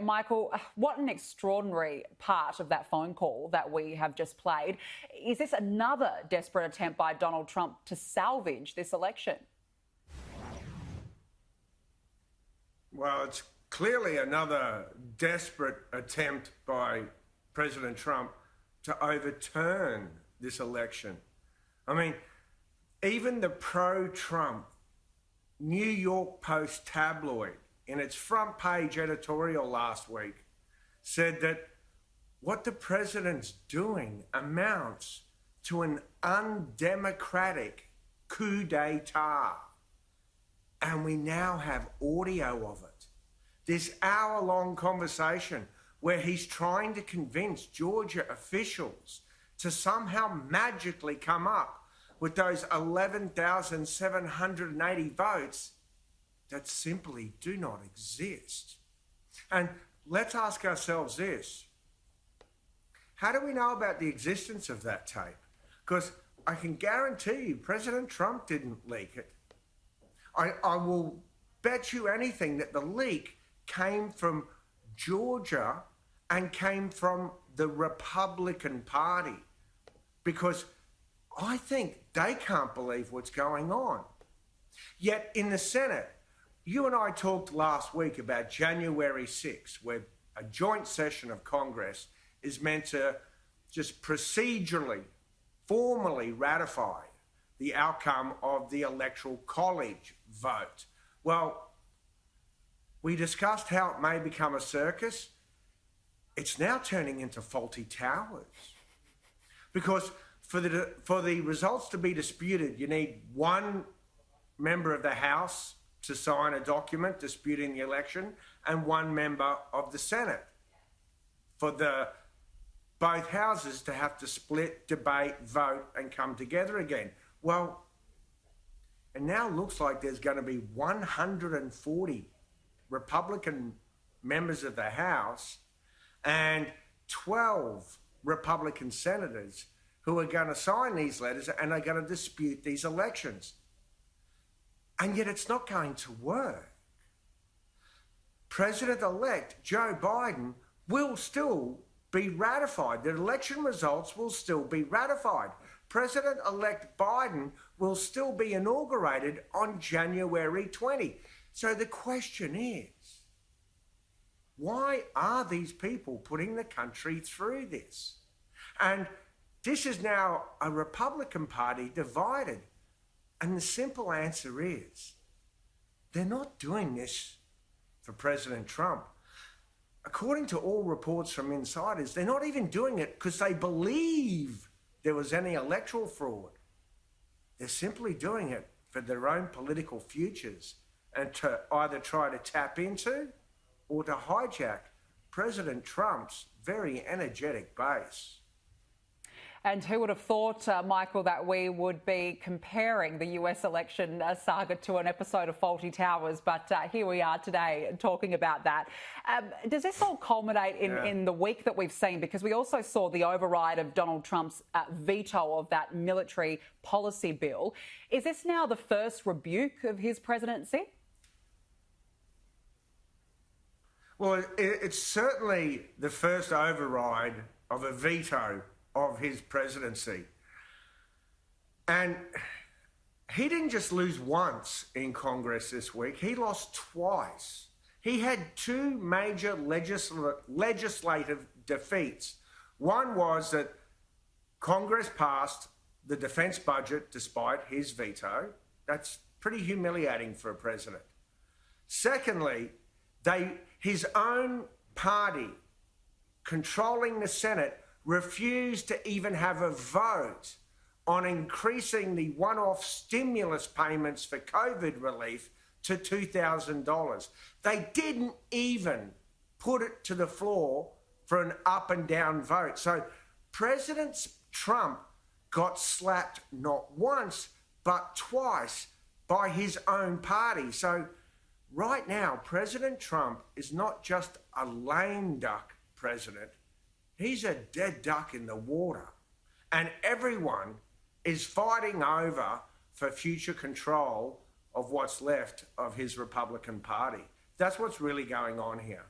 Michael, what an extraordinary part of that phone call that we have just played. Is this another desperate attempt by Donald Trump to salvage this election? Well, it's clearly another desperate attempt by President Trump to overturn this election. I mean, even the pro-Trump New York Post tabloid, in its front page editorial last week, said that what the president's doing amounts to an undemocratic coup d'etat. And we now have audio of it. This hour-long conversation where he's trying to convince Georgia officials to somehow magically come up with those 11,780 votes that simply do not exist. And let's ask ourselves this. How do we know about the existence of that tape? Because I can guarantee you President Trump didn't leak it. I will bet you anything that the leak came from Georgia and came from the Republican Party, because I think they can't believe what's going on. Yet in the Senate, you and I talked last week about January 6th, where a joint session of Congress is meant to just procedurally, formally ratify the outcome of the Electoral College vote. Well, we discussed how it may become a circus. It's now turning into Fawlty Towers. Because for the results to be disputed, you need one member of the House to sign a document disputing the election and one member of the Senate. For both houses to have to split, debate, vote and come together again. Well, it now looks like there's going to be 140 Republican members of the House and 12 Republican senators who are going to sign these letters and are going to dispute these elections. And yet it's not going to work. President-elect Joe Biden will still be ratified. The election results will still be ratified. President-elect Biden will still be inaugurated on January 20. So the question is, why are these people putting the country through this? And this is now a Republican Party divided. And the simple answer is, they're not doing this for President Trump. According to all reports from insiders, they're not even doing it because they believe there was any electoral fraud. They're simply doing it for their own political futures and to either try to tap into or to hijack President Trump's very energetic base. And who would have thought, Michael, that we would be comparing the US election saga to an episode of Fawlty Towers? But here we are today talking about that. Does this all culminate in the week that we've seen? Because we also saw the override of Donald Trump's veto of that military policy bill. Is this now the first rebuke of his presidency? Well, it's certainly the first override of a veto of his presidency. And he didn't just lose once in Congress this week, he lost twice. He had two major legislative defeats. One was that Congress passed the defense budget despite his veto. That's pretty humiliating for a president. Secondly, his own party controlling the Senate refused to even have a vote on increasing the one-off stimulus payments for COVID relief to $2,000. They didn't even put it to the floor for an up and down vote. So President Trump got slapped not once, but twice by his own party. So right now, President Trump is not just a lame duck president, he's a dead duck in the water. And everyone is fighting over for future control of what's left of his Republican Party. That's what's really going on here.